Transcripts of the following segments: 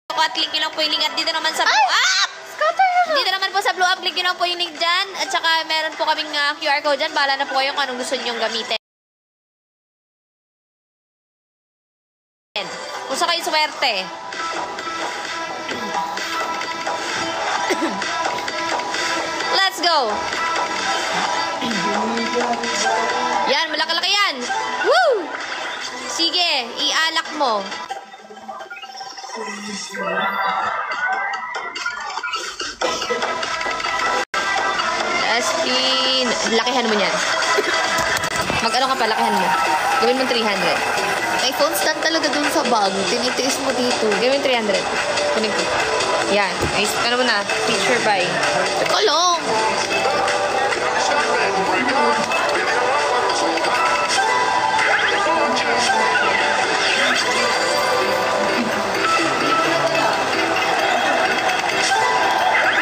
At click nyo lang po yung link. At dito naman sa blue up! Dito naman po sa blue up, click nyo lang po yung link dyan. At saka meron po kaming QR code dyan. Bahala na po kayo kung anong gusto nyong gamitin. Kung sa kayo swerte. Let's go! Yan, malaki-laki yan! Woo! Sige, ialak mo. Last spin. Lakihan mo yan. Mag-ano ka pa, lakihan mo. Gawin mo 300. May phone stand talaga dun sa bag. Tinitiis mo dito. Gawin 300. Kunin ko. Yan. Ano mo na? Picture by. Teka lang.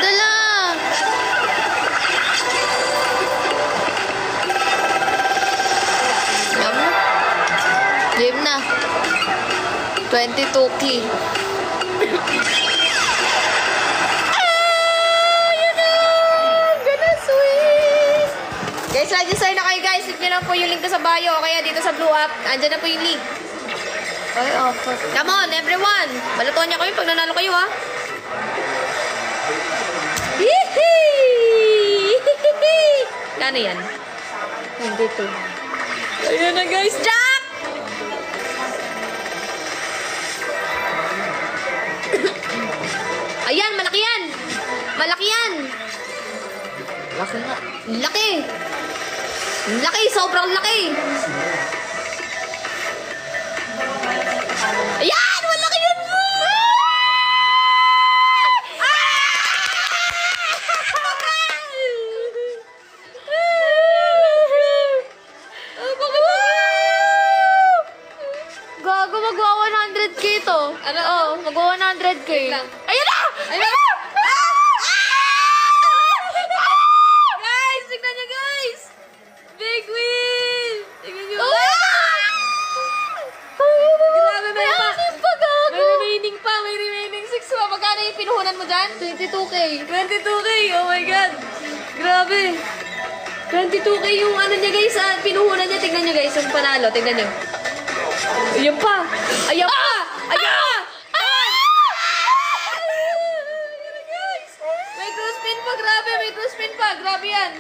Dala. Game na. 22K. Guys, register na kayo guys. Click nyo lang po yung link ko sa bio. Kaya dito sa blue app, andyan na po yung link. Ay, apat. Come on, everyone. Balatuan niya kayo pag nanalo kayo, ha? Yee-hee! Kano yan? 22. Ayan na guys, Jack! Ayan, malaki yan! Malaki yan! Laki nga. Laki! Laki! Sobrang laki! Ayan! Malaki yun! Gago, magwa 100K to. Ano? Oh, magwa 100K. Ayan na! Ayan na! Guys! Tignan nyo guys! Big win! Tignan nyo! Grabe, may pa! May remaining pa! May remaining 6 pa! Magkano yung pinuhunan mo dyan? 22K. 22K! Oh my God! Grabe! 22K yung ano niya guys, pinuhunan niya. Tignan nyo guys, yung panalo. Tignan nyo. Ayan pa! Ayan pa! Ayan pa! May cross pin pa, grabe! May cross pin pa, grabe yan!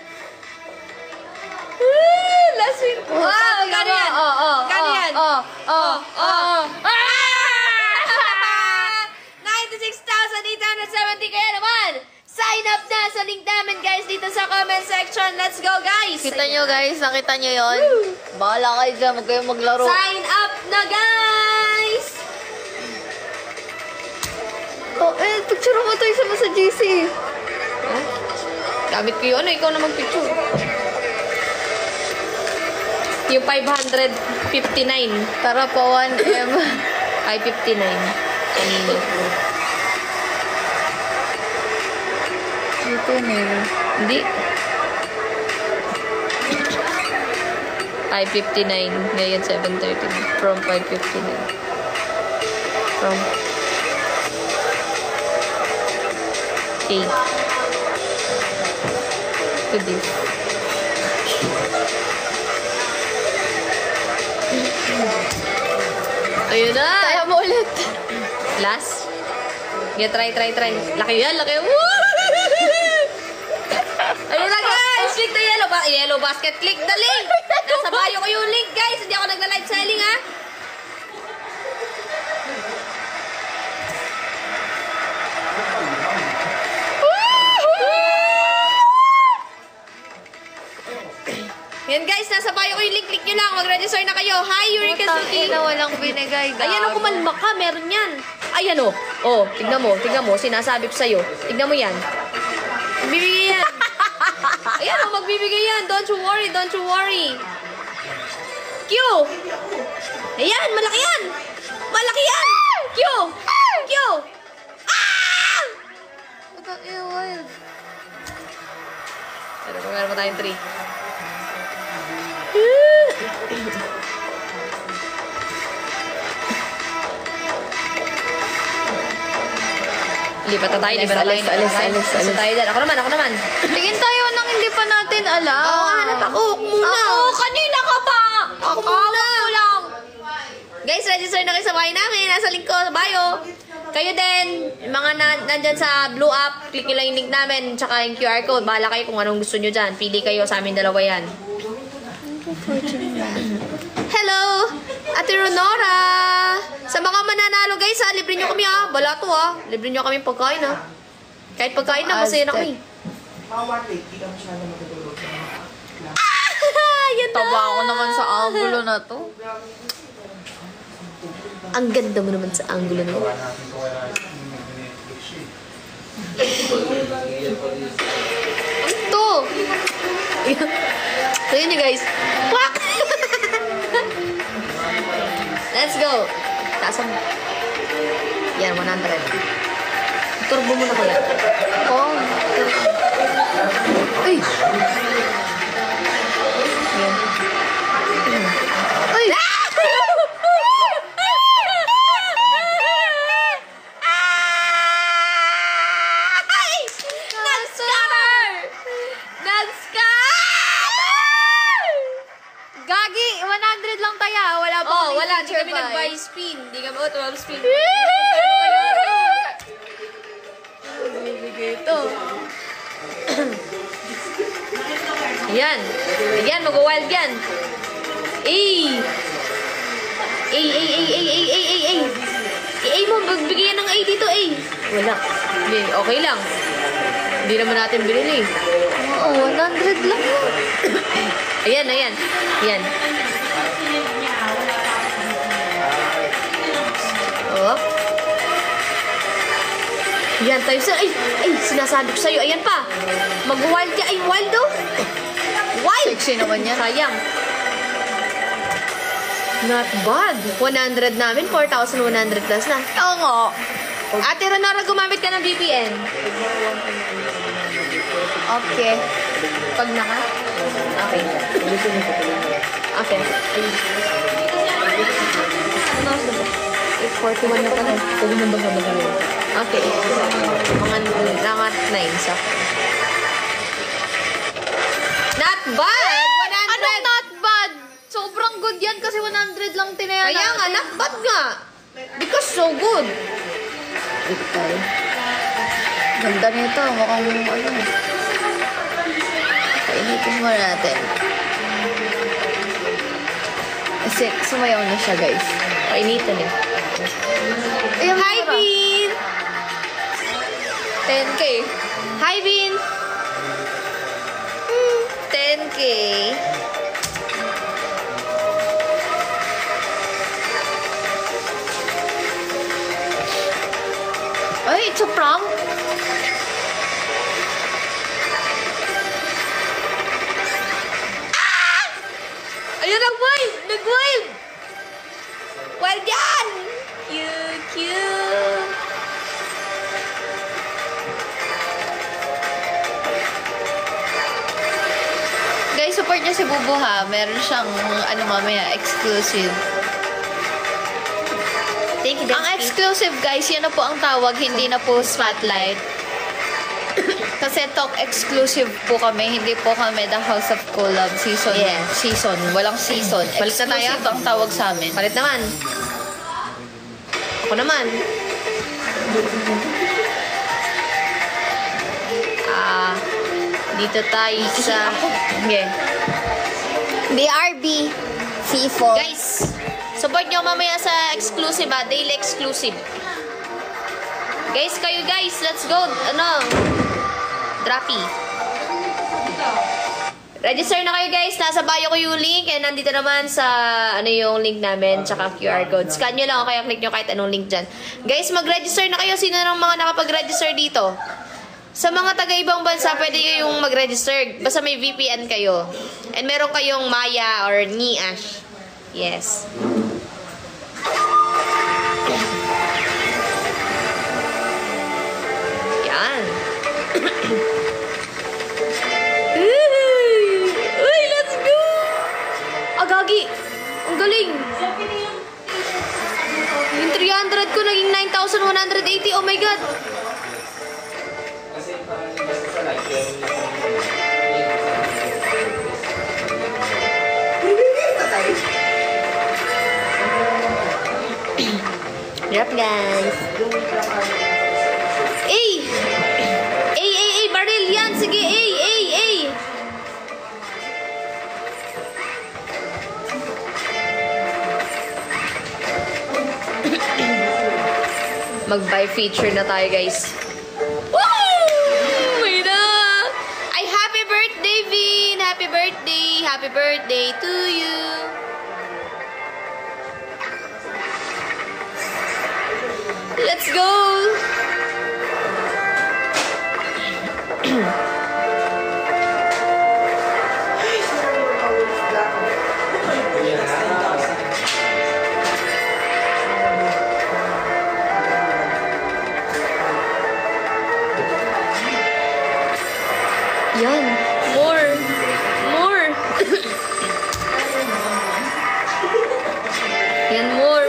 Last win! Wow! Kano yan? Kano yan? 96,870! Kaya naman, sign up na sa link namin guys dito sa comment section. Let's go guys! Kita nyo guys, nakita nyo yun? Bahala kayo dyan, huwag kayong maglaro. Sign up na guys! Oh, picture mo to isa mo sa GC. Gamit ko yun, ikaw na mag-picture. Yung 559. Tara pa 1M. Ay, 59. Kanino. Dito meron. Hindi. Ay, 59. Ngayon, 7:30. From 5:59. From 8. To this. Ayun na! Kaya mo ulit. Last. Yeah, try. Laki yan, laki. Woo! Ayun na guys! Click the yellow basket. Click the link! Nasa bio ko yung link guys. Hindi ako nagla-live selling ha. Yan guys, nasa bio ko yung link. Click nyo lang. Mag-register na kayo. Hi, Eureka Suki. na walang binigay. Ayan o, kumalma ka. Meron yan. Ayan o. Oh, tignan mo. Sinasabi ko sa'yo. Tignan mo yan. Magbibigay yan. Ayan o, magbibigay yan. Don't you worry. Q. Ayan, malaki yan. Malaki yan. Q. Ah! Wild. Pero meron pa tayong 3. Lipat na tayo, lipat na tayo. Alis tayo dyan. Ako naman. Tingin tayo nang hindi pa natin alam. Oo, hanap ako. Muna. Ako, kanina ka pa. Ako muna. Ako lang. Guys, register na kayo sa bahay namin. Nasa link ko sa bio. Kayo din, mga nandyan sa blue app, click nyo lang yung link namin, tsaka yung QR code. Bahala kayo kung anong gusto nyo dyan. Pili kayo sa amin dalawa yan. Hello! Ate Ronora! Sa mga mananalo guys ha, libre nyo kami ha. Bala to ha. Libre nyo kami pagkain ha. Kahit pagkain na, masaya na kami. Yan na! Taba ako naman sa angulo na to. Ang ganda mo naman sa angulo na yun. Ito! So yun yun guys. Quack! Let's go! Taasang. Yan, 100. Turbo mo na kaya. Oh. Ay! Yan. Ay! Gagi, 100 lang tayo. Wala pa. Oh, wala. Hindi kami nag-buy spin. Hindi kami, 12 spin. Bibigay ito. Yan. Yan, mag-wild yan. Ay! Ay mo, magbigay yan ng A dito, A. Wala. Hindi, okay lang. Hindi naman natin binili. Oo, 100 lang yun. Ayan. Ayan. Oh. Yan tayo sa... Ay, sinasabi ko sa'yo. Ayan pa. Mag-wild ka. Ay, wild oh. Wild. Sexy naman yan. Sayang. Not bad. 100 namin. 4,100 plus na. Oo nga. Ate Ronora, gumamit ka ng VPN. Okay. Pag naka? Okay. Okay. 41 na pala. Huwag mo baga-baga. Okay. Mga 9 sa. Not bad! 100! Anong not bad? Sobrang good yan kasi 100 lang tinaya Kaya nga, not bad nga. Because so good. Wait tayo. Ganda nito. Mukhang ano. Painitin muna natin. Kasi sumayaw na siya, guys. Painitan eh. Ayun, Hi, Mara. Bean! 10K. Hi, Bean! 10K. Ay, it's a prank. Ayun, nag-wild! Nag-wild! Wild yan! Cute! Guys, support niyo si Bubu ha. Meron siyang, ano mamaya, exclusive. Thank you, Ang exclusive, guys, yan na po ang tawag, hindi na po spotlight. Kasi talk exclusive po kami, hindi po kami the House of Collab season. Yeah. Season. Walang season. Balik na tayo. Exclusive ang tawag sa amin. Palit naman. Ako naman. Dito tayo sa... Okay. BRB. FIFO. Guys, support nyo mamaya sa exclusive daily exclusive. Guys, kayo guys, let's go. Drappy. Register na kayo guys. Nasa bio ko yung link. And nandito naman sa yung link namin. Tsaka QR code. Scan nyo lang o kaya click nyo kahit anong link dyan. Guys, mag-register na kayo. Sino ng mga nakapag-register dito? Sa mga taga-ibang bansa, pwede yung mag-register. Basta may VPN kayo. And meron kayong Maya or Niash. Yes. Yan. Uy, let's go! Agagi! Ang galing! Yung 300 ko naging 9,180. Oh my God! Hirap, guys. Ay! Ay! Baril yan! Sige, ay! Mag-buy feature na tayo, guys. Woo! May na! Ay, happy birthday, Vin! Happy birthday! Happy birthday to you! Let's go! Yan. More. Yan, more.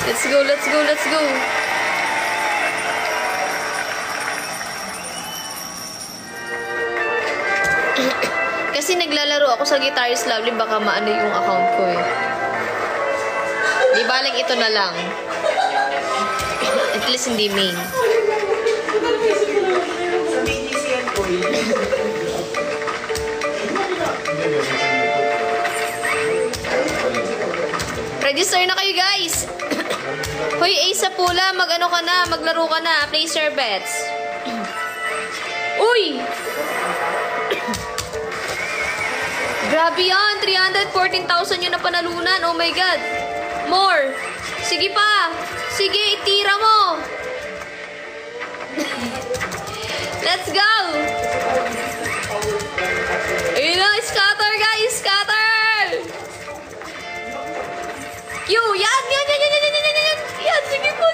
Let's go. Kasi naglalaro ako sa Guitarist Lovely, baka maano yung account ko eh. Di baling ito na lang. At least hindi main. Register na kayo, guys. Hoy, Ace sa pula, mag-ano ka na, maglaro ka na, place your bets. Uy! Grabe yan, 314,000 yun na panalunan. Oh my God. More. Sige pa. Sige, itira mo. Let's go. Ayun na, scatter, guys, scatter. Yan. Yan, sige po,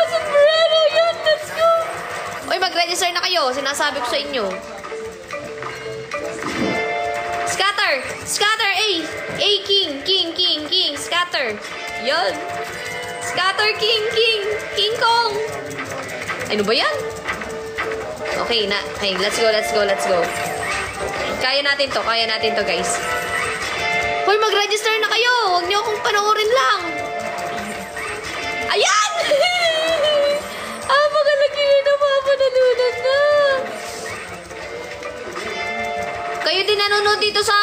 sombrero. Yan, let's go. Uy, mag-register na kayo. Sinasabi ko sa inyo. Scatter, king, scatter. Yan. Scatter, king Kong. Ano ba yan? Okay, let's go. Kaya natin to, guys. Hoy, mag-register na kayo. Huwag niyo akong panoorin lang. Ayan! Magalaki na mapanalunan na. Kayo din nanonood dito sa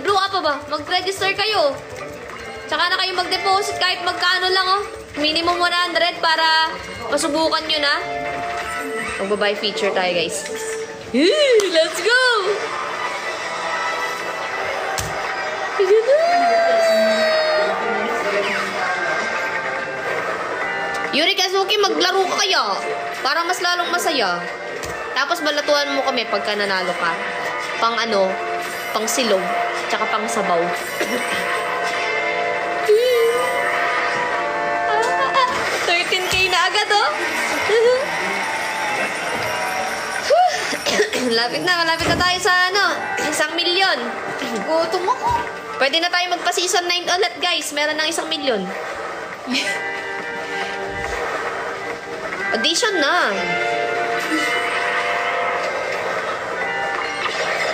Blue Up ba? Mag-register kayo. Tsaka na kayo mag-deposit kahit magkano lang, oh. Minimum 100 para masubukan nyo na. Mag-buy feature tayo, guys. Let's go! Yuri Kazuki, maglaro ka kaya para mas lalong masaya. Tapos balatuan mo kami pagka nanalo ka. Pang silog, tsaka pang sabaw. 13K na agad, oh. Malapit na tayo sa 1 milyon. Gutom ako. Pwede na tayo magpa-season 9 ulit, guys. Meron ng 1 milyon. Audition na.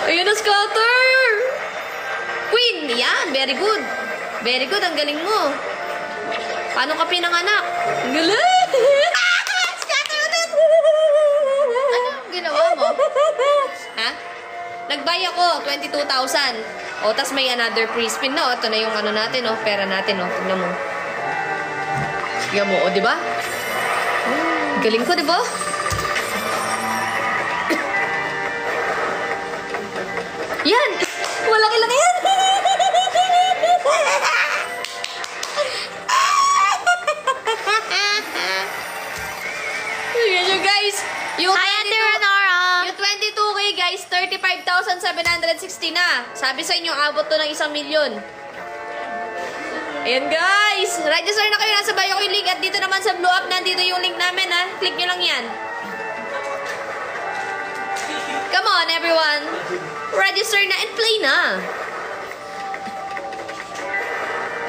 Ayun na, scatter! Queen! Yan, very good. Very good, ang galing mo. Paano ka pinanganak? Ang galing! Scatter ulit! Anong ginawa mo? Ha? Nag-buy ako, 22,000. O, tas may another free spin, no? Ito na yung natin, no? Pera natin, no? Tignan mo. Tignan mo, o, diba? Galing ko, diba? Yan! Malaki-laki yan! Yan yung guys. Yung Hi, Ate Renora! Yung 22K guys, 35,760 na. Sabi sa inyo, abot to ng 1 milyon. Ayan guys, register na kayo. Nasa bio ko yung link. At dito naman sa Blue Up, nandito yung link namin, ha. Click nyo lang yan. Come on everyone. Register na and play na.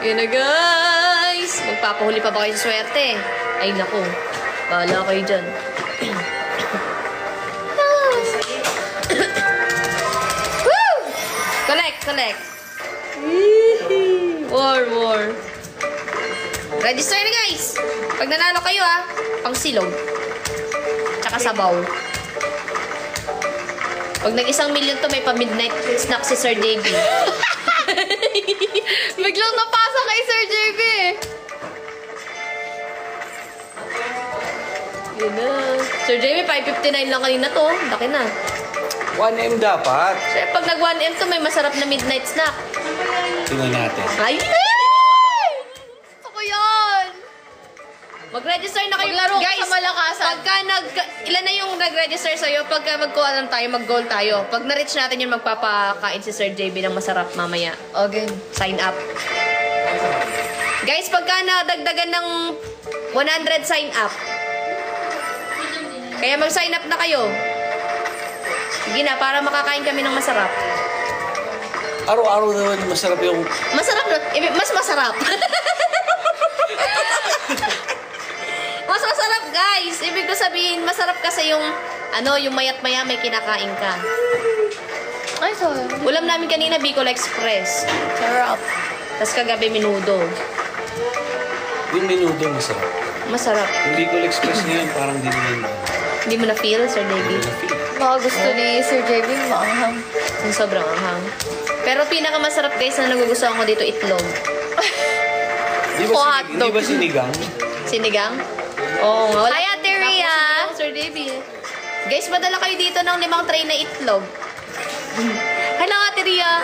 Ayan na guys. Magpapahuli pa ba kayo sa swerte? Ay nako, bahala kayo dyan. Woo! Collect. War. Register na guys! Pag nanalo kayo pang silog. Tsaka sabaw. Pag nag-1 million to, may pa-midnight snack si Sir JB. Biglang napasa kay Sir JB. Yun na. Sir JB, 559 lang kanina to. Laki na. 1M dapat. Siyempre, pag nag-1M to, may masarap na midnight snack. Tingnan natin. Ay! Ako yun. Mag-register na kayo. Maglaro ka Guys, sa malakasan. pagka ilan na yung nag-register sa'yo, pagka mag-kuha tayo, mag-goal tayo. Pag na-reach natin yun, magpapakain si Sir JB ng masarap mamaya. Okay. Sign up. Guys, pagka nadagdagan ng 100 sign up, kaya mag-sign up na kayo. Sige na, para makakain kami ng masarap. Araw-araw naman masarap yung... Masarap na. Mas masarap. Mas masarap, guys. Ibig ko sabihin, masarap kasi yung, yung mayat-maya may kinakain ka. Ay, sorry. Ulam namin kanina, Bicol Express. Sarap. Tapos kagabi, menudo. Yung menudo masarap. Masarap. Yung Bicol Express na yun, parang di naman. Hindi mo na-feel, Sir Davey? Baka gusto ni Sir JB maanghang. Yung sobrang anghang. Pero pinakamasarap, guys, na nagugustuhan ko dito, itlog. Di ba sinigang? Sinigang? Oo nga. Hi, Ate Rhea. Tapos sinigang, Sir Davey. Guys, madala kayo dito ng 5 tray na itlog. Hello, Ate Rhea.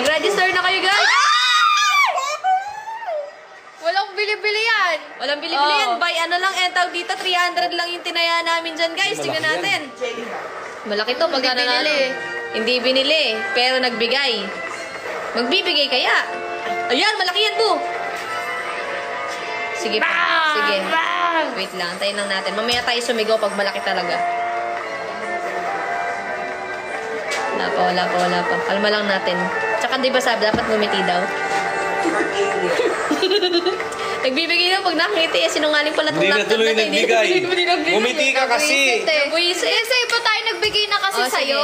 Mag-register na kayo, guys. Walang bili-bili yan. Walang bili-bili yan. By lang, tawag dito, 300 lang yung tinaya namin dyan, guys. Tingnan natin. Malaki to, pag Hindi binili. Hindi binili, pero nagbigay. Magbibigay kaya? Ayan, malaki yan po. Sige pa. Sige. Wait lang, antayin lang natin. Mamaya tayo sumigaw pag malaki talaga. Wala pa. Kalma lang natin. Tsaka di ba sabi, dapat ngumiti daw? Nagbibigay na pag nakangiti sinungaling pala itong Hindi na laptop tuloy to, nagbigay. nagbigay. Ngumiti ka kasi. Buwisit. Kasi iba tayo nagbigay na kasi sa'yo.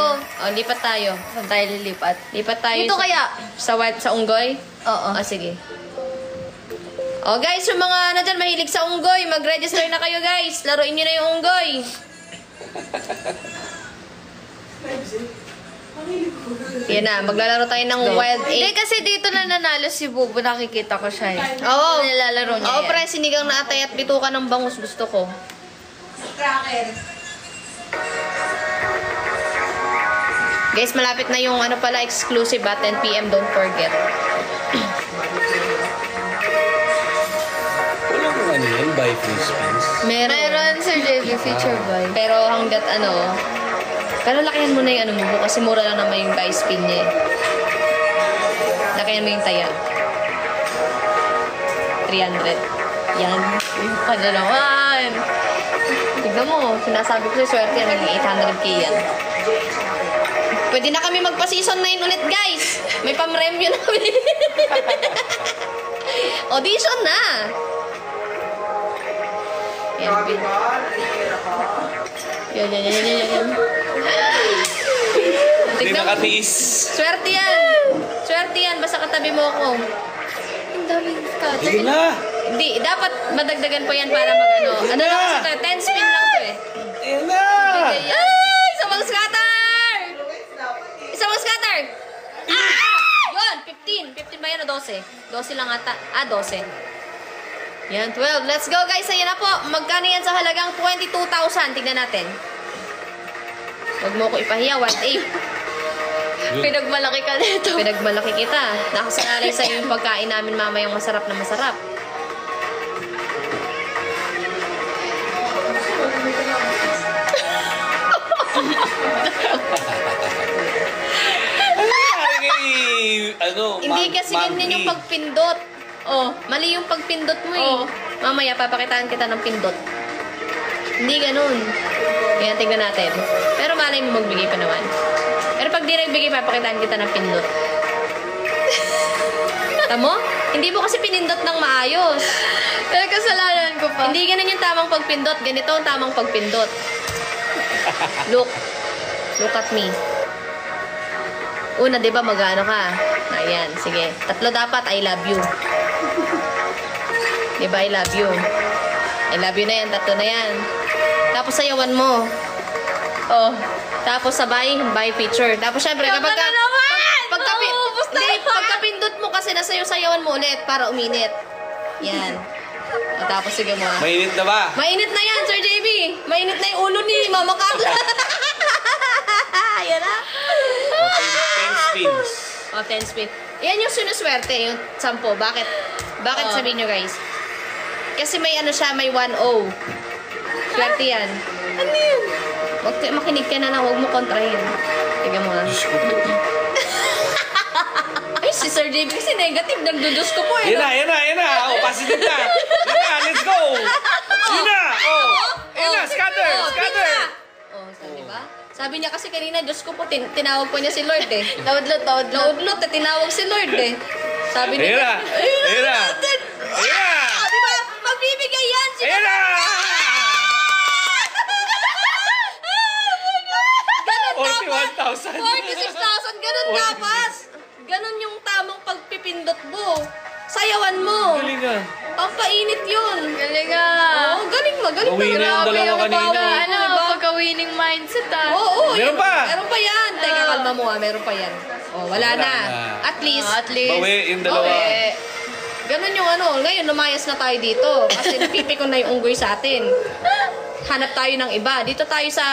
Lipat tayo. Saan tayo lilipat? Lipat tayo. Dito kaya? Sa unggoy? Oo. Sige. Guys, yung mga dyan mahilig sa unggoy, mag-register na kayo, guys. Laruin nyo na yung unggoy. Yan na, maglalaro tayo ng Wild 8. Hindi, kasi dito na nanalo si Bubu. Nakikita ko siya. Oo. Nilalaro niya Oo, yan. pre, sinigang na atay at bituka ng bangus gusto ko. Guys, malapit na yung exclusive at 10 PM, don't forget. Walang yan, buy free spins. Meron, Sir JB, feature buy. Pero hanggat pero lakihan mo na yung mo kasi mura lang naman yung buy spin niya. Lakihan mo yung taya. 300. Yan. Ano naman? Tignan mo, sinasabi ko sa swerte yan, naging 800k yan. Pwede na kami magpa-season 9 ulit, guys. May pamremyo na kami. Audition na. Yan. Hindi Tignan mo. nakatiis. Swerte yan. Basta katabi mo ako. Ang daming scatter. Sige na. Hindi, dapat madagdagan pa yan para mag-ano. Ano lang kasi ito, 10 spin lang to eh. Sige na. Ay! Isa pang scatter! Isa pang scatter! Yun! 15. 15 ba yan o 12? 12 lang ata. 12. Yan, 12. Let's go guys. Ayan na po. Magkano yan sa halagang 22,000? Tignan natin. Huwag mo ko ipahiya. 1.8. Pinagmalaki ka nito. Pinagmalaki kita. Nakasanalay sa'yo yung pagkain namin mamayang masarap na masarap. Hindi kasi ganyan yung pagpindot. Mali yung pagpindot mo eh. Mamaya, papakitaan kita ng pindot. Hindi ganun. Kaya tingnan natin. Pero malay mo magbigay pa naman. Pero pag di nagbigay, papakitaan kita ng pindot. Tamo? Hindi mo kasi pinindot ng maayos. Pero kasalanan ko pa. Hindi ganun yung tamang pagpindot. Ganito ang tamang pagpindot. Look. Look at me. Una, di ba mag-ano ka? Ayan, sige. 3 dapat, I love you. Diba, I love you. I love you na yan, tatlo na yan. Tapos sayawan mo. Oh. Tapos sabay, bye picture. Tapos syempre, kapag pagkapindot mo kasi nasayaw-sayawan mo ulit para uminit. Yan. O, tapos sige mo. Mainit na ba? Mainit na yan, Sir JB. Mainit na yung ulo ni Mama Carla. Yan na. Okay, 10 spins. O, 10 spin. Yan yung sinuswerte, yung 10. Bakit? Bakit sabihin nyo, guys? Kasi may ano siya, may 1-0. Swerte yan. Ano yun? Makinig ka na huwag mo kontrahin. Tignan mo na. Diyos ko. Ay, si Sir JB kasi negative. Nagdudus ko po eh. Yan na. Oh, positive na. Yan na, let's go. Yun na. Oh. Yan na, scatter. Oh, so, diba? Sabi niya kasi kanina, Diyos ko po, tinawag po niya si Lord eh. Naudlot. Naudlot, tinawag si Lord eh. Sabi niya, Ayan na. Diba? Magbibigay yan. Ayan na. Ganun dapat. 41,000. 46,000, ganun dapat. Ganun yung tamang pagpipindot mo. Sayawan mo. Galing ah. Pampainit yun. Galing ah. Oo, galing mo. Bawi na yung dalawa kanina. Pagka-winning mindset ah. Oo, Meron pa. Meron pa yan. Teka, kalma mo meron pa yan. Oh, wala na. At least. Bawi yung dalawa. Ganun yung ano. Ngayon, lumayas na tayo dito. Kasi napipikon na yung unggoy sa atin. Hanap tayo ng iba. Dito tayo sa,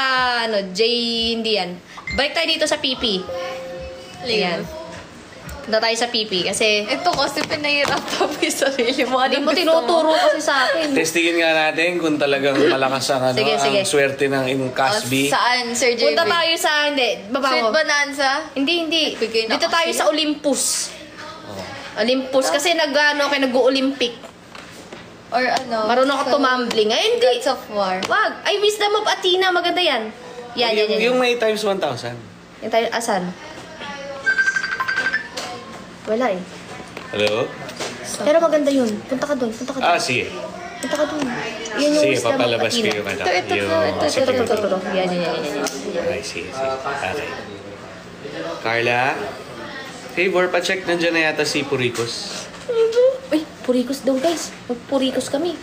hindi yan. Balik tayo dito sa PP. Ayan. Punta tayo sa PP kasi Ito kasi pinahirapan mo yung sarili mo. hindi mo tinuturo kasi sa akin. Testingin nga natin kung talagang malakas ang, Sige. ang swerte ng Casby. Saan, Sir JB? Punta tayo sa, baba Sweet mo. Bonanza? Hindi. Bigay na Dito tayo kasi. sa Olympus. Oh. Olympus kasi nag-Olympic. Or ano? Marunong ka tumambling. Ay, hindi. Gods of War. Wag. Ay, Wisdom of Athena. Maganda yan. Yan. Yung may times 1,000. Yan tayo, asan? Wala eh. Hello? Pero maganda yun. Punta ka doon. Ah, sige. Punta ka doon. Yan yung Sige, Wisdom of papalabas ko Athena. yung ano. Ito. Ito. Yan. Ay, sige. Okay. Carla? Favor, pa-check nandiyan na yata si Puricos. Uy, purikos daw guys. Magpurikos kami.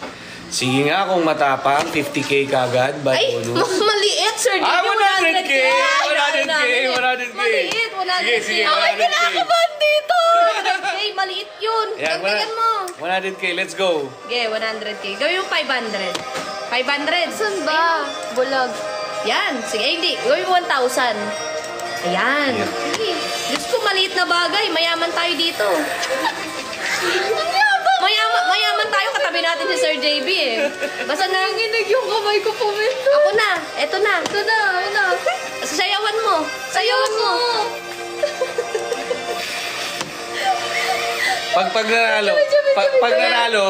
Sige nga, kung matapang, 50k kagad, by Ay, bonus. maliit, Sir JB. Ah, 100K! 100K! Maliit, 100K. Sige, Okay, 100K. kinakabahan dito. 100K, maliit yun. Yan, Dagdagan mo. 100k, let's go. Okay, 100K. Gawin mo 500. 500. Saan ba? Bulag. Yan. Sige, hindi. Gawin mo 1,000. Ayan. Ayan. Sige. Diyos ko, maliit na bagay. Mayaman tayo dito. Mayaman tayo. Katabi natin si Sir JB eh. Basta nanginig yung kamay ko puminto. Ako na. Eto na. Ito na. Sayawan mo. Sayawan mo. Pag nanalo, pag nanalo,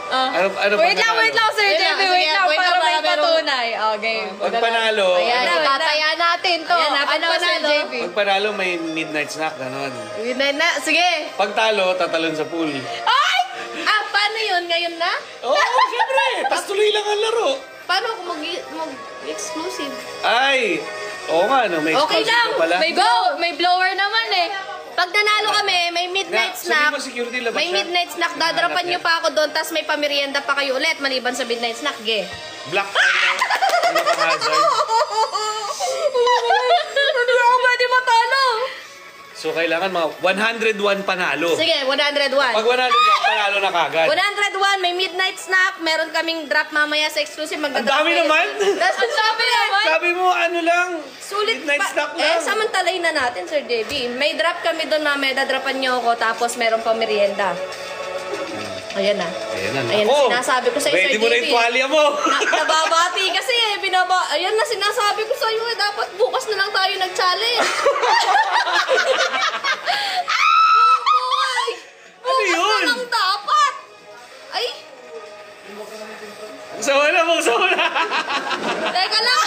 ano Wait lang, Sir JB. Wait lang, para may patunay. Okay. Pag panalo, Ayan, itataya natin to. Ayan, Ano, pag Sir panalo. JB? pag panalo may midnight snack, gano'n. Sige. Pag talo, tatalon sa pool. Ay! Paano yun? Ngayon na? Oo, syempre! Tapos tuloy lang ang laro. Paano ako mag-exclusive? Ay! Oo nga, no? May Okay exclusive lang. ka pala. May blower naman eh. Pag nanalo kami, may midnight Sabi snack. mo security, labas May siya. midnight snack. Dadrapan nyo pa ako doon, tapos may pamerienda pa kayo ulit, maliban sa midnight snack. Ge. Black tie na. Ano ka hazard? Hindi ako pwede matalo. So, kailangan mga 101 panalo. Sige, 101. Pag 101 panalo na kagad. 101, may midnight snack. Meron kaming drop mamaya sa exclusive. Ang dami naman! That's ang sabi naman. Sabi mo, ano lang? Sulit midnight pa. snack lang. Samantalayin na natin, Sir JB. May drop kami doon mamaya. Dadrapan nyo ako, tapos meron pa merienda. Ayan na. Ayan na. Ayan Ako, na sinasabi ko sa Sir ready mo na JB. yung tuwalya mo. Nababati kasi eh. Ayan na sinasabi ko sa'yo eh. Dapat bukas na lang tayo nag-challenge. Ano yun? Bukas na lang dapat. Ay, Sawa na. teka lang.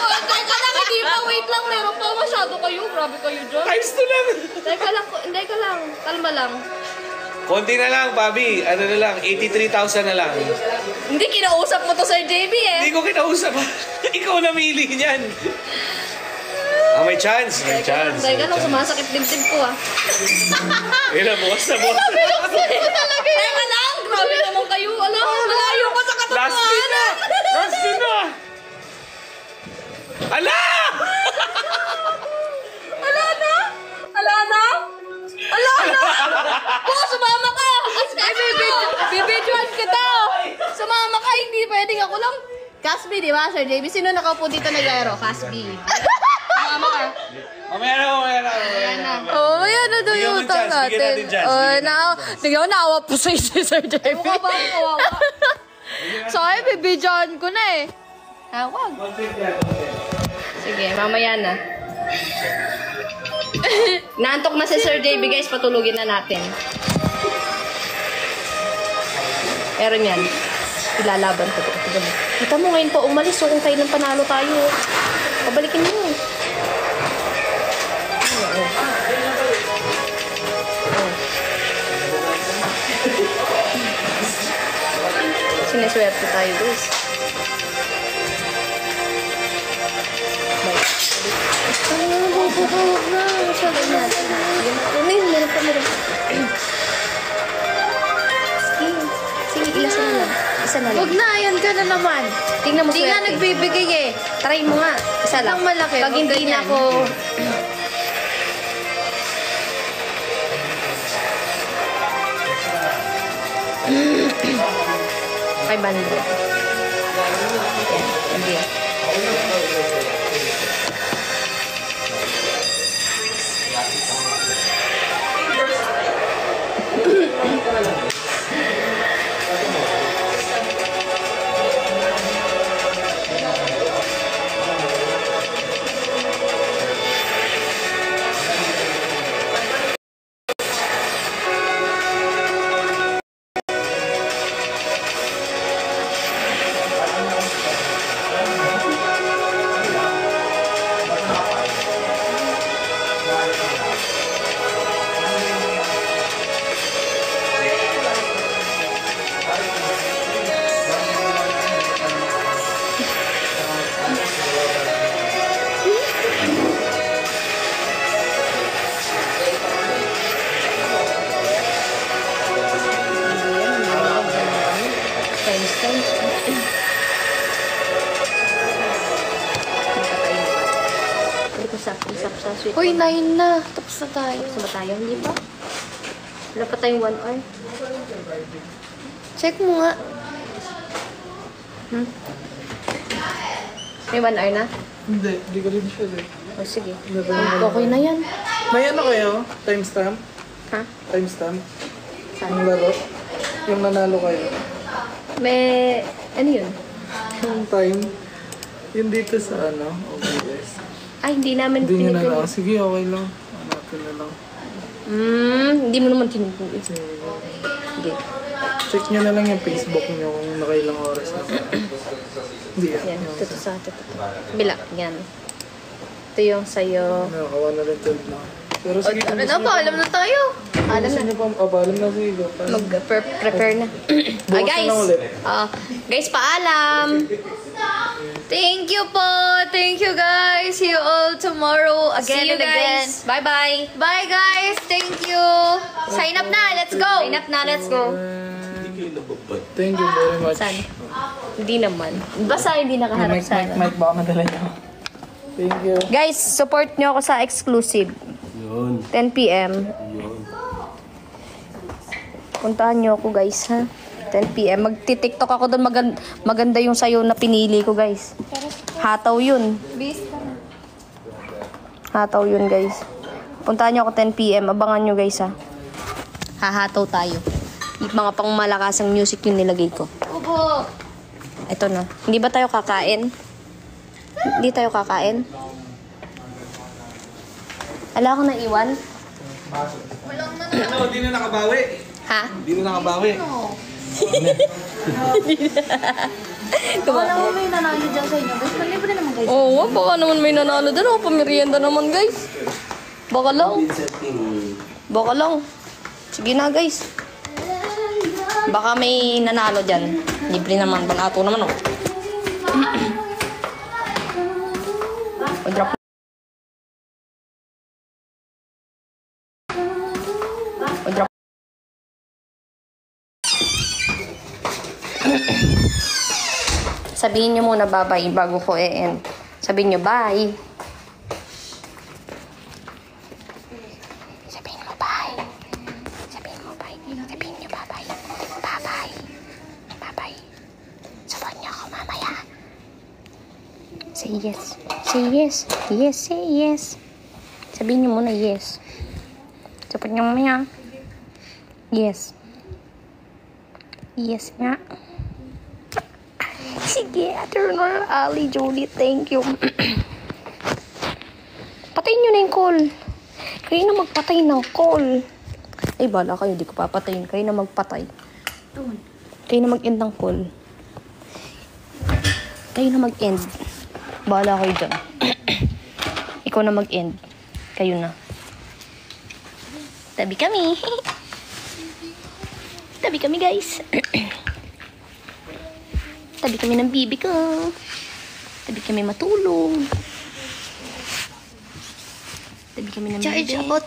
Hindi pa. Wait lang. Meron pa masyado kayo. Grabe kayo dyan. Times 2 lang. Teka lang. Kalma lang. Konti na lang, Pabi. Ano na lang, 83,000 na lang. Hindi, kinausap mo to Sir JB eh. Hindi ko kinausap. Ikaw namili niyan. May chance. Teka lang, sumasakit dibdib ko ah. Ayun na, bukas na. Teka lang, Grabe naman kayo. Alam, malayo ka sa Last katotohanan. spin na! Last spin na! Ala! Ala na? Ala na? Ala na? Oo, sumama ka! Bibidyoan kita! Sumama ka, hindi pwedeng ako lang. Casby, di ba, Sir JB? Sino nakaupo dito naglaro? Casby. Sumama ka. Mamaya na. Oh, ayan na daw Bigyan yung mo utang chance, bigyan natin. natin chance, Tingnan mo, naawa po sa si Sir JB. Mukha ba ang kawawa? Sorry, bibidyoan ko na eh. Wag. Sige, mamaya na. Naantok na si Sir JB, guys. Patulugin na natin. Pero yan, ilalaban ko ito. Kita mo ngayon pa umalis, so kung kailan panalo tayo. Pabalikin mo. Sineswerte tayo, guys. Huwag na. Masyadong natin. Meron pa. Sige, ilasan na lang. Isa na lang. Huwag na, ayan ka na naman. Tingnan mo Hindi nga swerte. nagbibigay eh. Try mo nga. Isa lang. Ang malaki, Pag huwag hindi na ganyan. ako... Kay Bando. Yan, hindi. Usap sa sweet. Uy, 9 na. Tapos na tayo. Tapos na ba tayo? Hindi pa? Wala pa tayong 1 hour. Check mo nga. May 1 hour na? Hindi ko rin sure eh. O sige. Okay na yan. May ano kayo? Timestamp? Ha? Timestamp? Saan? Yung laro? Yung nanalo kayo? May... Ano yun? Yung time? Yung dito sa ano? OBS. Ay, hindi namin Hindi nyo na pinipili. lang. Sige, okay lang. Hanapin na lang. Hindi mo naman tinipili. Sige. Sige. Check nyo na lang yung Facebook nyo kung nakailang oras na. Hindi yan. Yan. Ito sa ito. Bila. Yan. Ito yung sa'yo. Nakakawa na rin 12 na. Pero sige, kung Ano gusto na, paalam na tayo. Alam gusto na. nyo pa, paalam na sige. Go. Mag-prepare na. Bukas Guys. na ulit. Guys, paalam. Thank you po. Thank you guys. See you all tomorrow again See you and again. guys. Bye-bye. Bye guys. Thank you. Sign up na. Let's go. Sign up na. Let's go. Thank you very much. Saan? Hindi naman. Basta hindi nakaharap sana. Mic, baka madala nyo. Thank you. Guys, support nyo ako sa exclusive. 10 p.m. Puntahan nyo ako guys ha. 10 p.m. Magti-tiktok ako doon. Maganda yung sayo na pinili ko guys. Hataw yun. Hataw yun guys. Puntahan nyo ako 10 p.m. Abangan nyo guys ha. Hahataw tayo. Yung mga pang malakasang music yung nilagay ko. Upo. Ito na. Hindi ba tayo kakain? Hindi tayo kakain? Ala ko na iwan? Ano, di na nakabawi. Ha? Di na nakabawi. Wala mo may nanalo dyan sa inyo. Guys, malibre naman guys. Oo, baka naman may nanalo doon. O, pamirienda naman, guys. Baka lang. Baka lang. Sige na, guys. Baka may nanalo dyan. Libre naman. Banato naman, oh. O-drop. O-drop. Sabihin nyo muna bye-bye bago ko e-end. Sabihin nyo bye. Sabihin mo bye. Sabihin mo bye. Sabihin nyo bye-bye. Bye-bye. Bye-bye. Sabihin nyo ako mamaya. Say yes. Say yes. Yes, say yes. Sabihin nyo muna yes. Sabihin nyo mamaya. Yes. Yes nga. Sige, Eternal Ali, Julie, thank you. Patayin nyo na yung call. Kayo na magpatay ng call. Ay, bala kayo, di ko papatayin. Kayo na magpatay. Kayo na mag-end ng call. Kayo na mag-end. Bala kayo dyan. Ikaw na mag-end. Kayo na. Tabi kami. Tabi kami, guys. Tabi kami ng bibi ko. Tabi kami matulog. Tabi kami ng bibi. Charge, abot.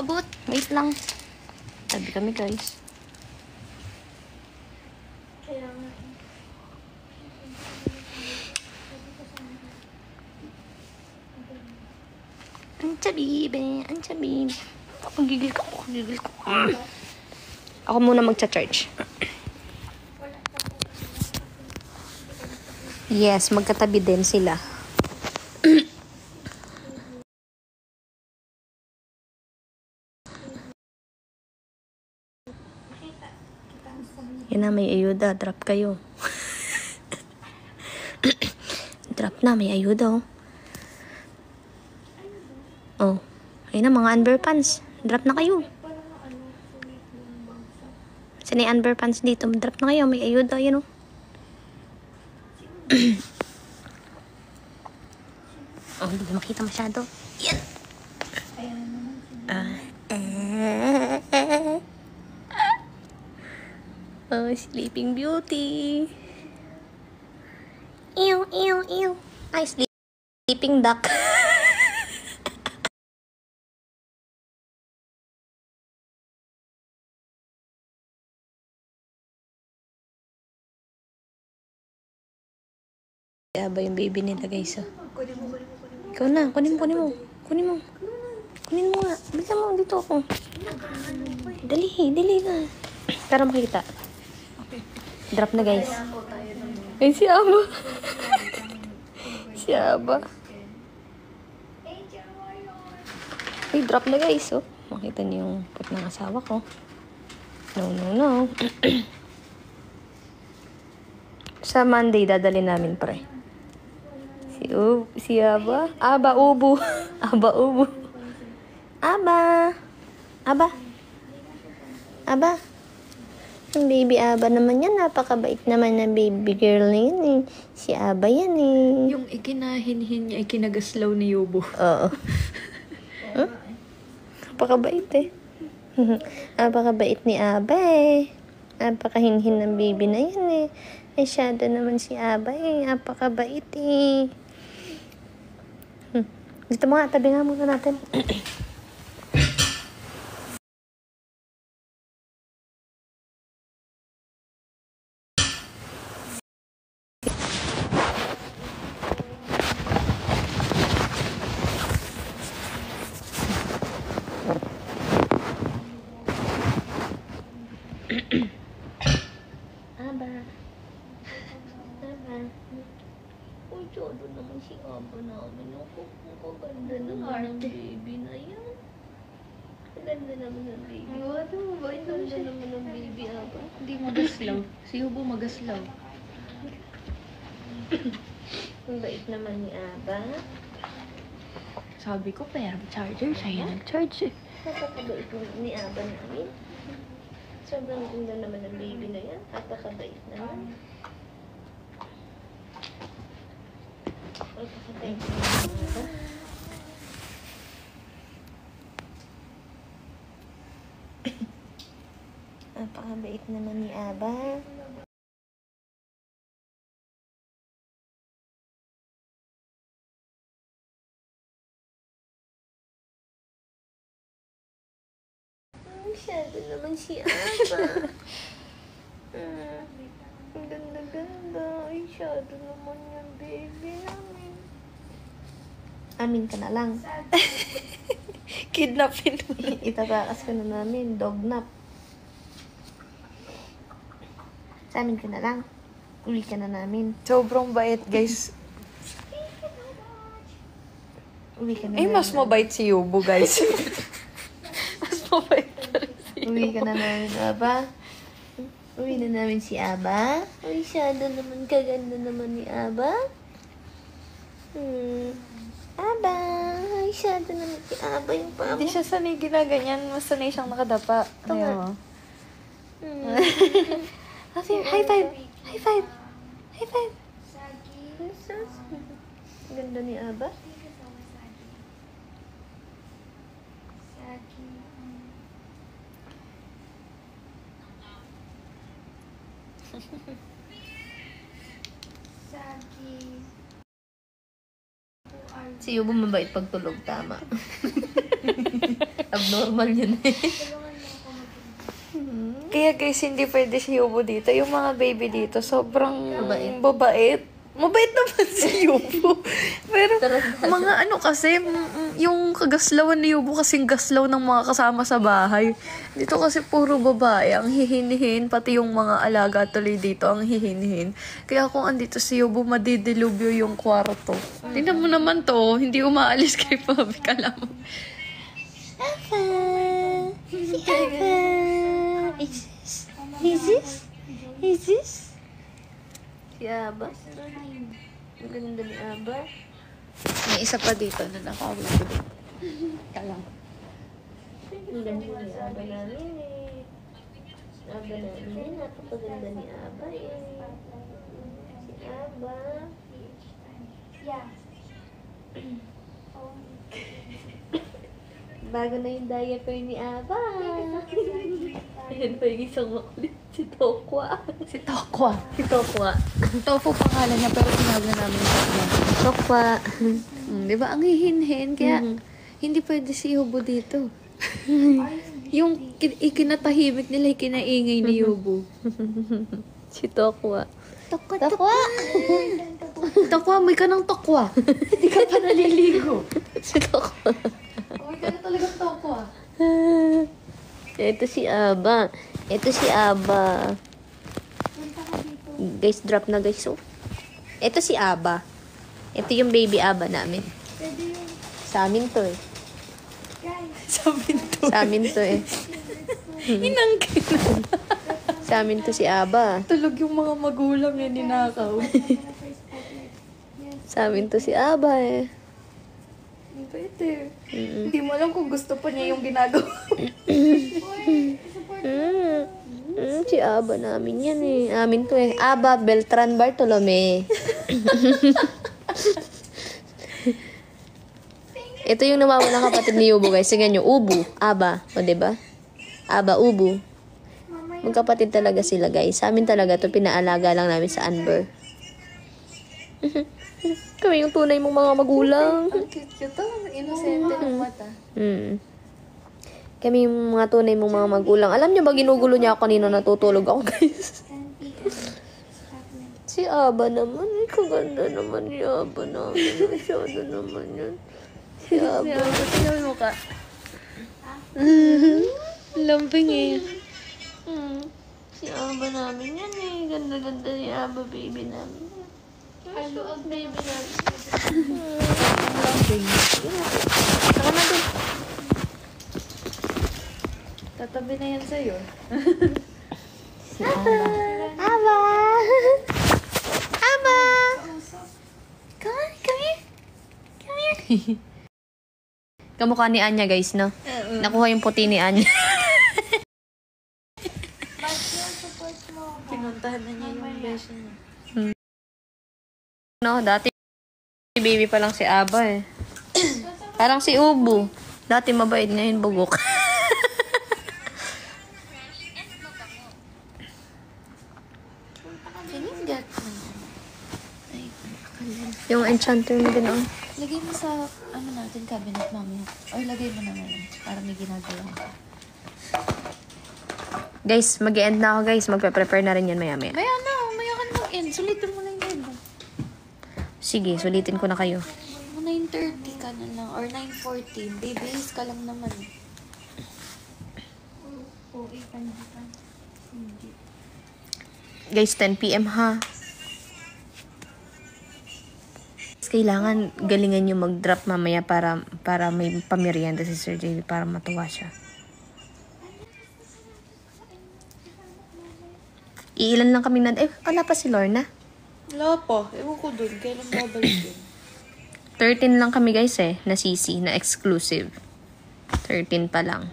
Abot. Wait lang. Tabi kami, guys. Ang chabibe, ang chabibe. Ang gigil ko, ang gigil ko. Ako muna magcha-charge. Yes, magkatabi din sila. Yan na, may ayuda. Drop kayo. Drop na, may ayuda, oh. Oh. Ayun na, mga underpants. Drop na kayo. Saan yung underpants dito? Drop na kayo, may ayuda, yan, oh. Oh, hindi na makita masyado. Yan. Oh, Sleeping Beauty. Ew, ew, ew. Ay, Sleeping Duck. Kaya ba yung baby nila, guys, oh. Ikaw na, kunin mo. Kunin mo nga. Bilisan mo, dito ako. Dali na. Para makita. Drop na, guys. Ay, si Aba. Si Aba. Ay, drop na, guys, oh. Makita niyo yung put ng asawa ko. No. Sa Monday, dadali namin, pre. Si Aba. Aba, ubo. Aba, ubo. Aba. Yung baby Aba naman yan. Napakabait naman na baby girl na yan, eh. Si Aba yan, eh. Yung ikinahinhin niya, ikinagaslaw ni Yubo. Oo. Huh? Napakabait, eh. Napakabait ni Aba, eh. Napakahinhin ng baby na yan, eh. Masyado naman si Aba, eh. Napakabait, eh. Dito mo nga, tabi nga muna natin. Aba. Uy, todo naman si Aba namin. Ang ganda naman ng baby na yan. Ang ganda naman ng baby. Ang ganda naman ng baby, Aba. Hindi magaslaw. Si Yubo magaslaw. Ang bait naman ni Aba. Sabi ko, pero charger siya nag-charge, eh. Napakabait ni Aba namin. Sobrang ganda naman ng baby na yan. Napakabait naman. Napakabait naman ni Aba. Napakabait naman ni Aba. Masyado naman si Aba. Masyado naman yan, baby namin. Amin ka na lang. Kidnapin mo. Itabakas ka na namin. Dog nap. Sa amin ka na lang. Uli ka na namin. Sobrang bait, guys. Uli ka na Eh, mas mabait si Yubo, guys. Mas mabait pa rin si Uwi ka na namin, Aba. Uwi na namin si Aba. Uy, masyado naman kaganda naman ni Aba. Aba. Ay, masyado naman si Aba yung papa. Hindi siya sanay ginaganyan. Mas sanay siyang nakadapa. Ito nga. Ayaw. High five! High five! High five! Ganda ni Aba. Si Yubo mabait pagtulog, tama. Abnormal yun eh. Kaya guys, hindi pwede si Yubo dito. Yung mga baby dito, sobrang Mabait. babait. Mabait naman si Yubo. Pero mga ano kasi, yung kagaslawan ni Yubo kasing gaslaw ng mga kasama sa bahay. Dito kasi puro babae ang hihinihin, pati yung mga alaga tuloy dito ang hihinihin. Kaya kung andito si Yubo, madidilubyo yung kwarto. Tingnan mo naman to, hindi umaalis kay Pabi, kala mo. Aba! Si Aba! Is this? Si Aba. Ang ganda ni Aba. May isa pa dito na nakawin. Kala mo. Ang ganda ni Aba namin eh. Aba namin eh. Napakaganda ni Aba eh. Si Aba. Bago na yung diaper ni Aba. Ayan pa yung isang makulit. Si Tokwa. Si Tokwa. Si Tokwa. Tofu pangalan niya, pero tinawag na namin Tokwa. Tokwa. Di ba? Ang hihinhin. Kaya, hindi pwede si Yubo dito. Yung ikinatahimik nila, ikinaingay ni Yubo. Si Tokwa. Tokwa, Tokwa! Tokwa, may ka ng Tokwa. Hindi ka pa naliligo. Si Tokwa. May ka na talagang Tokwa. Ito si Aba. Ito si Aba. Guys, drop na guys. Oh. Ito si Aba. Ito yung baby Aba namin. Sa amin to eh. Sabi to. Sa amin to eh. Inangkin. Sa amin to si Aba. Tulog yung mga magulang eh, ninakaw. Sa amin to si Aba eh. Pwede. Hindi mo alam kung gusto pa niya yung ginagawa. Si Aba namin yan eh. Amin to eh. Aba Beltran Bartolome. Ito yung nawawalang kapatid ni Yubo guys. Tingnan nyo. Ubu. Aba. O diba? Aba, Ubu. Magkapatid talaga sila guys. Sa amin talaga to pinaalaga lang namin sa Anber. Kami yung tunay mong mga magulang. Ang cute to. Inosente ng mata. Kami yung mga tunay mong mga magulang. Alam niyo ba, ginugulo niya ako kanina natutulog ako, guys. Si Aba naman. Ay, kaganda naman ni Aba namin. Masyado naman yan. Si Aba. Tingnan mo ka. Lambing eh. Si Aba namin yan eh. Ganda-ganda ni Aba, baby namin. Ano ang baby namin? Lambing. Saka na dun. Tatabi na yan sa'yo. Si Aba. Aba! Aba! Come on, come here. Come here. Kamukha ni Anya, guys, no? Nakuha yung puti ni Anya. Pinuntahan na niya yung beso niya. No, dati baby pa lang si Aba eh. Parang si Ubu. Dati mabait, ngayon bugok. Yung enchanter mo din, oh. Lagay mo sa, ano natin, cabinet mamaya. Or lagay mo na ngayon. Para may ginagawa ka. Guys, mag-end na ako, guys. Magpe-prepare na rin yan maya-maya. Maya ka na mag-end. Sulitin mo na yung bed mo. Sige, sulitin ko na kayo. 9:30 ka na lang, or 9:40. Babies ka lang naman. Guys, 10 p.m. ha. Kailangan galingan nyo mag-drop mamaya para may pamerienda si Sir JB para matuwa siya. Iilan lang kami wala pa si Lorna. Wala pa. Ewan ko dun. Kailan babalik yun? 13 lang kami guys na CC, na exclusive. 13 pa lang.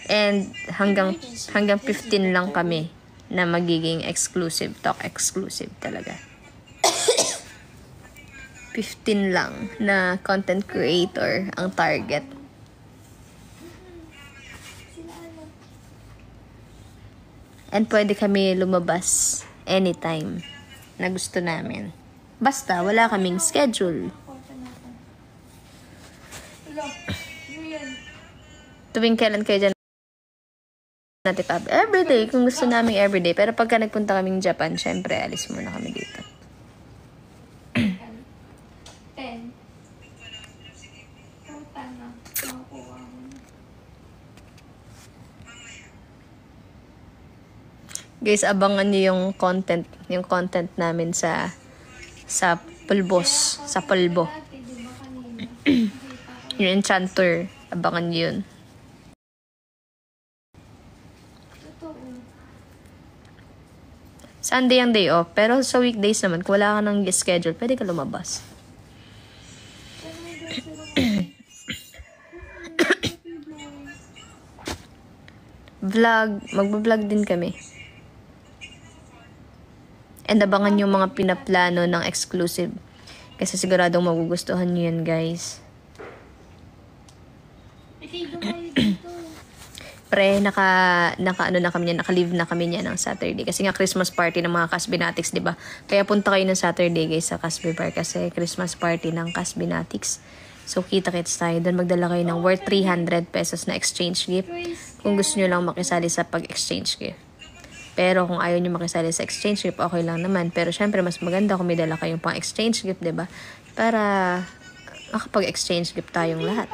And hanggang 15 lang kami na magiging exclusive, talk exclusive talaga. 15 lang na content creator ang target. And pwede kami lumabas anytime na gusto namin. Basta wala kaming schedule. Tuwing kailan kayo dyan natin pa? Everyday, kung gusto namin everyday. Pero pagka nagpunta kaming Japan, syempre, alis muna kami dito. Guys, abangan niyo yung content namin sa Pulbos, sa Pulbo. Yung Enchanter, abangan niyo yun. Sunday ang day off, pero sa weekdays naman, kung wala ka ng schedule, pwede ka lumabas. Magbablog din kami. And abangan yung mga pinaplano ng exclusive. Kasi siguradong magugustuhan nyo yan, guys. Pre, naka-leave na kami niya ng Saturday. Kasi nga Christmas party ng mga Casbinatics, di ba? Kaya punta kayo ng Saturday, guys, sa Casby Bar. Kasi Christmas party ng Casbinatics. So, kita-kits tayo. Doon magdala kayo ng worth 300 pesos na exchange gift. Kung gusto nyo lang makisali sa pag-exchange gift. Pero kung ayaw nyo makisali sa exchange gift, okay lang naman. Pero syempre, mas maganda kung may dala kayong pang exchange gift, diba? Para makapag-exchange gift tayong lahat.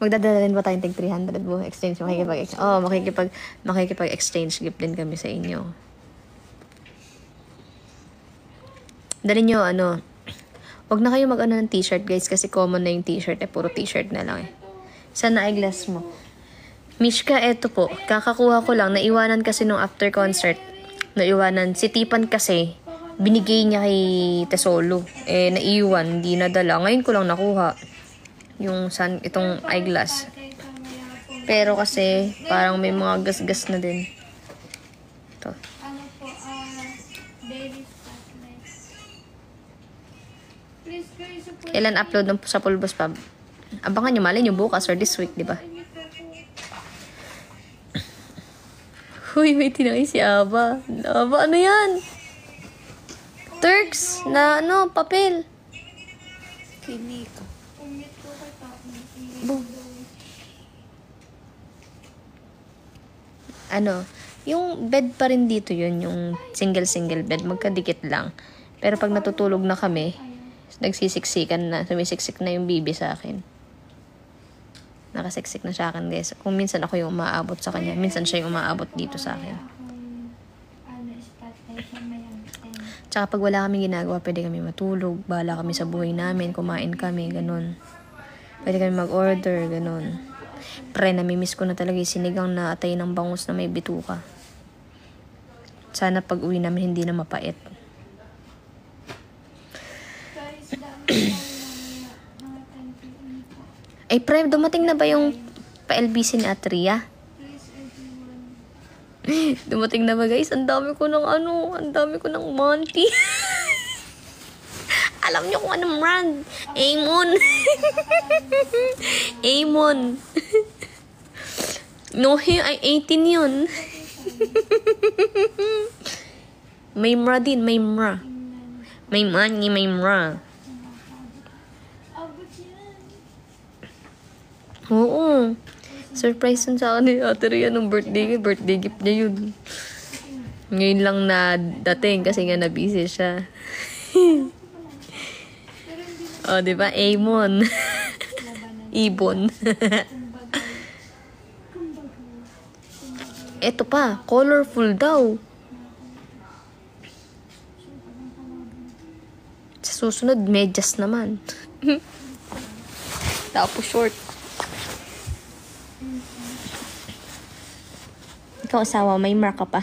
Magdadala din ba tayong tig 300 mo? Exchange, makikipag-exchange gift din kami sa inyo. Dali nyo, wag na kayo mag-ano ng t-shirt, guys, kasi common na yung t-shirt, puro t-shirt na lang Saan na eyeglass mo? Mishka, eto po. Kakakuha ko lang. Naiwanan kasi nung after concert. Naiwanan. Si Tipan kasi, binigay niya kay Tesolo. Naiwan. Hindi nadala. Ngayon ko lang nakuha. Itong eyeglass. Pero kasi, parang may mga gas-gas na din. Ito. Kailan upload sa Pulbos Pub? Abangan nyo, malay nyo bukas or this week, di ba? Uy, may tinangay si Aba. Aba, ano yan? Turks na papel. Kinika. Yung bed pa rin dito yun, yung single bed, magkadikit lang. Pero pag natutulog na kami, nagsisiksikan na, sumisiksik na yung bibi sa akin. Nakasiksik na siya akin, guys. Kung minsan ako yung umaabot sa kanya, minsan siya yung umaabot dito sa akin. Tsaka pag wala kami ginagawa, pwede kami matulog, bahala kami sa buhay namin, kumain kami, ganun. Pwede kami mag-order, ganun. Pre, namimiss ko na talaga yung sinigang na atay ng bangus na may bituka. Sana pag uwi namin hindi na mapait. Ay, pre, dumating na ba yung pa-LBC ni Atria? Dumating na ba, guys? Ang dami ko ng Monty. Alam niyo kung anong brand. Amon. Amon. No, ay 18 yun. May mra din, may mra. May money, may mra. Oo. Surprise yun sa akin ni Ate Rhea nung birthday gift niya yun. Ngayon lang na dating kasi nga na-busy siya. Oh, di ba? Amon. Ibon. Ito pa, colorful daw. Sa susunod, medyas naman. Tapos short. Ikaw asawa, may mark ka pa.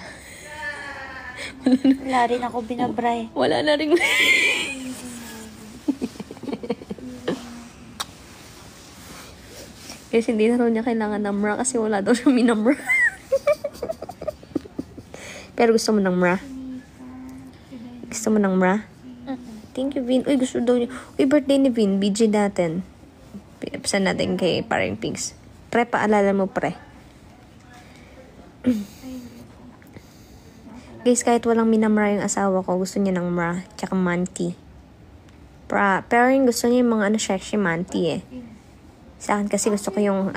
Wala rin ako binabray. Wala na rin. Kasi hindi na raw niya kailangan ng bra kasi wala daw siya minambra. Pero gusto mo ng bra? Gusto mo ng bra? Thank you, Vin. Uy, gusto daw niya. Uy, birthday ni Vin. BG natin. Saan natin kay Paring Pigs. Pre, paalala mo, pre. Guys, kahit walang minamra yung asawa ko, gusto niya ng bra. Tsaka manti. Pero yung gusto niya yung mga sexy manti eh. Sa akin kasi gusto ko yung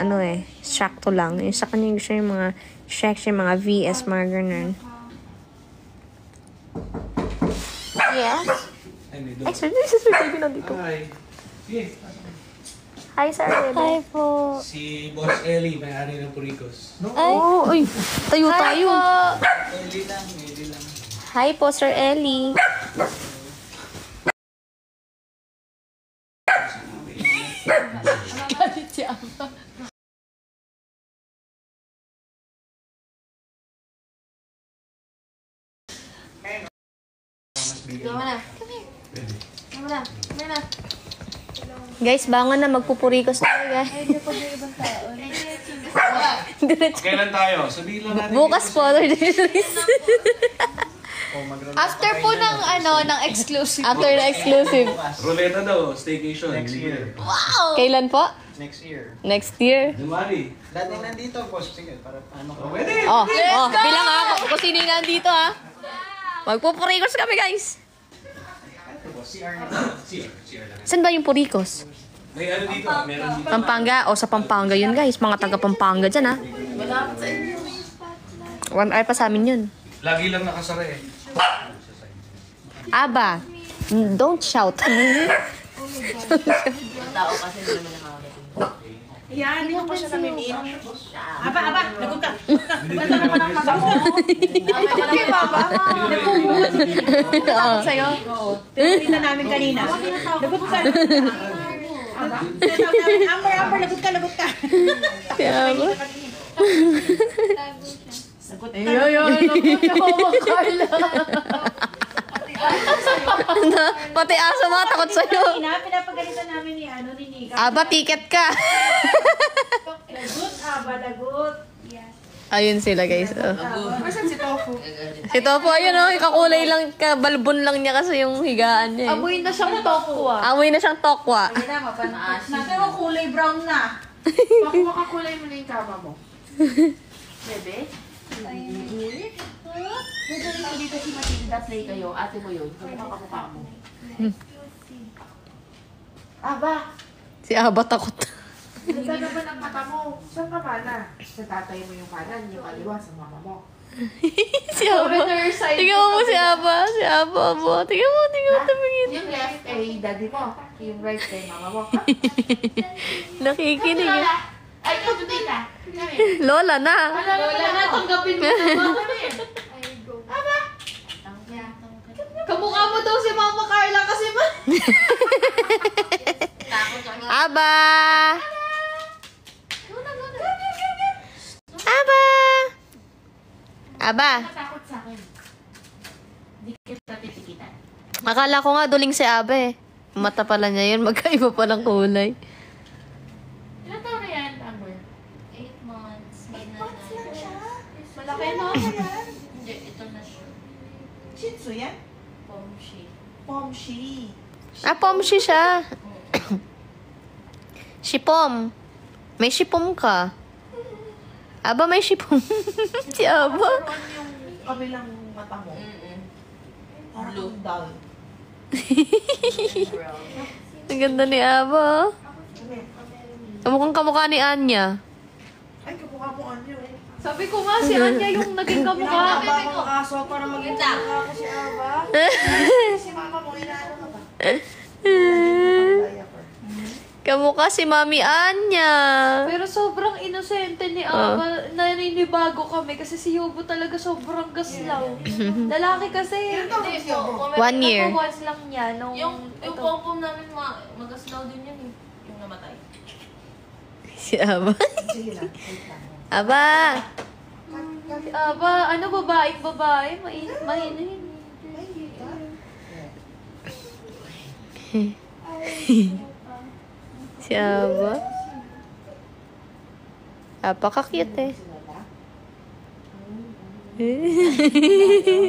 sakto lang. Yung sa kanya gusto yung mga sexy, mga VS, mga ganun. Yes? Ay, sir, baby nandito. Hi. Sige. Hi, sir. Hi po. Si Boss Ellie, may-ari ng Puricos. Ay, Oh, uy, tayo tayo. Ellie lang. Hi po, Sir Ellie. Guys, bangon na, magpupurikos na guys. Kailan tayo? Sabihin lang natin. Bukas po, Lord Jesus. After po ng ng exclusive. After the exclusive. Ruleta daw, staycation. Next year. Kailan po? Next year. Next year. January. Dating nandito, boss. Sige, para paano ka? Pwede. Oh, bilang ako kung sino yung nandito ha. Magpupurikos kami guys. CR lang. Saan ba yung purikos? May dito, meron dito. Pampanga. O, sa Pampanga yun guys. Mga taga Pampanga dyan ha. 1 hour pa sa amin yun. Lagi lang nakasara eh. Aba, don't shout. Yan, hindi ko pa siya namimit. Aba, lagot ka. Hindi ba ba? Takot sa'yo? Pinakita namin kanina. Lagot ka. Aba, Amber, lagot ka. Kaya ba? Lagot ka. Pati aso mga takot sa'yo. Pinapagalitan namin ni Nika. Aba, ticket ka. Lagot. Ayun sila guys. Oh. Masan si Tofu? Si Topo, ayun oh, kakulay lang, kabalbon lang niya kasi yung higaan niya. Amoy na siyang tokwa. Amoy na siyang tokwa. Pero kulay brown na. Makakulay mo na yung kama mo. Bebe? Dito si Matilda, play kayo. Ate mo yun. Kamukha mo. Aba, Si Aba takot. ganda naman ang mata mo. Saan ka mana? Sa tatay mo yung kanan, yung kaliwa sa mama mo. Si Aba. Tingnan mo si Aba. Si Aba. Tingnan mo, tumingin. Yung left ay daddy mo. Yung right ay mama mo. Nakikinig. eh. Ay, ikaw today ka. Lola na. Lola na, tanggapin mo na. Aba. Kamukha mo daw si Mama Carla kasi ba? Aba. Aba. Aba. Takot sa akin. Hindi kita titikitan. Akala ko nga duling si Aba eh. Mata pala niya yun. Magkaiba pa ng kulay. Ilan taon na yan, Amber? 8 months. Malaki na ako yan. Hindi, ito na siya. Shih Tzu yan? Pomshi. Pomshi. Pomshi siya. Shipom. May shipom ka. Aba, may shipom. Si Aba. Ano yung kabilang mata mo? Parang dull. Ang ganda ni Aba. Mukhang kamukha ni Anya. Ay, kamukha mo anyo. Sabi ko nga, si Anya yung naging kamukha. Aso para maging ako si Aba. Si mama mo, inaano ka ba? Kamukha si Mami Anya. Pero sobrang inosente ni Aba. Naninibago kami kasi si Yobo talaga sobrang gaslaw. Lalaki kasi. 1 year. Once lang niya. Nung Yung pom-pom namin, magaslaw din yun eh. Yung namatay. Si Aba. Aba. Si Aba, ano babae? Mahinahin. Si Aba. Napaka-cute eh.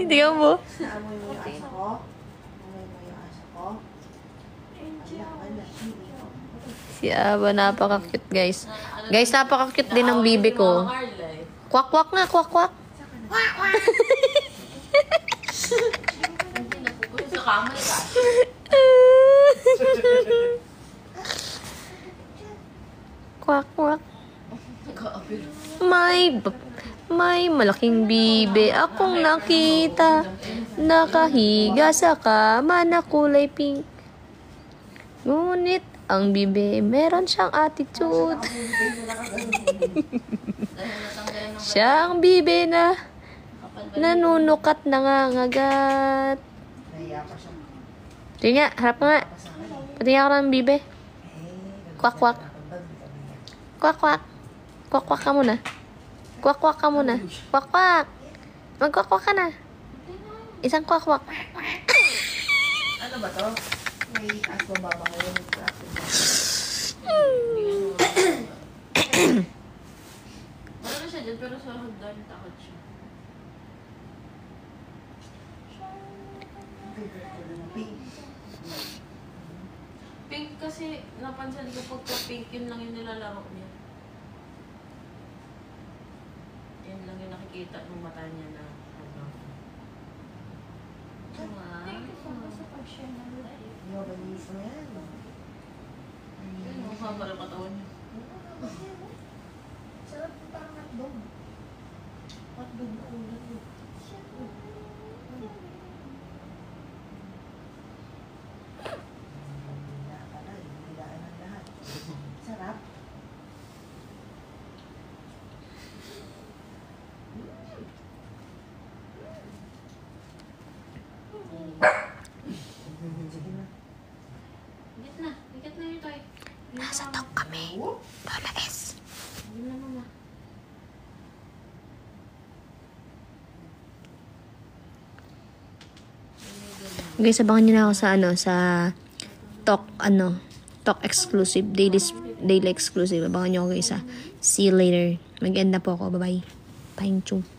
Tingnan mo. Amoy mo yung aso ko. Amoy mo yung aso ko. Si Aba, napaka-cute guys. Guys, napaka-cute din ng bibi ko. Kwak-kwak nga, kwak-kwak. Sa kamay ka. Kwak-kwak. May malaking bibe akong nakita. Nakahiga sa kama na kulay pink. Ngunit ang bibe, meron siyang attitude. Siyang bibe na nanunukat nangangagat. Sige nga, harap nga. Patingin ako ng bibe. Kwak-kwak. Kwak-kwak. Kwak-kwak ka muna. Kwak-kwak ka muna. Kwak-kwak. Mag-kwak-kwak ka na. Isang kwak-kwak. Ano ba to? May aso ba ba kayo? Wala na siya dyan, pero sa hagdan, takot siya. Pink kasi, napansin ko pagka pink, yun lang yung nilalaro niya. Yan lang yung nakikita ng mata niya na ano. Yobanis mo yan. Yung mukha para katawan niya. Sarap yung parang hotdog. Hotdog na ulit. Sarap. Higit na yung toy. Nasa top kami. Lola S. Yun na mama. Guys, abangan nyo na ako sa Talk exclusive, daily exclusive. Abangan nyo ako guys See you later. Mag-end na po ako. Bye-bye. Bye.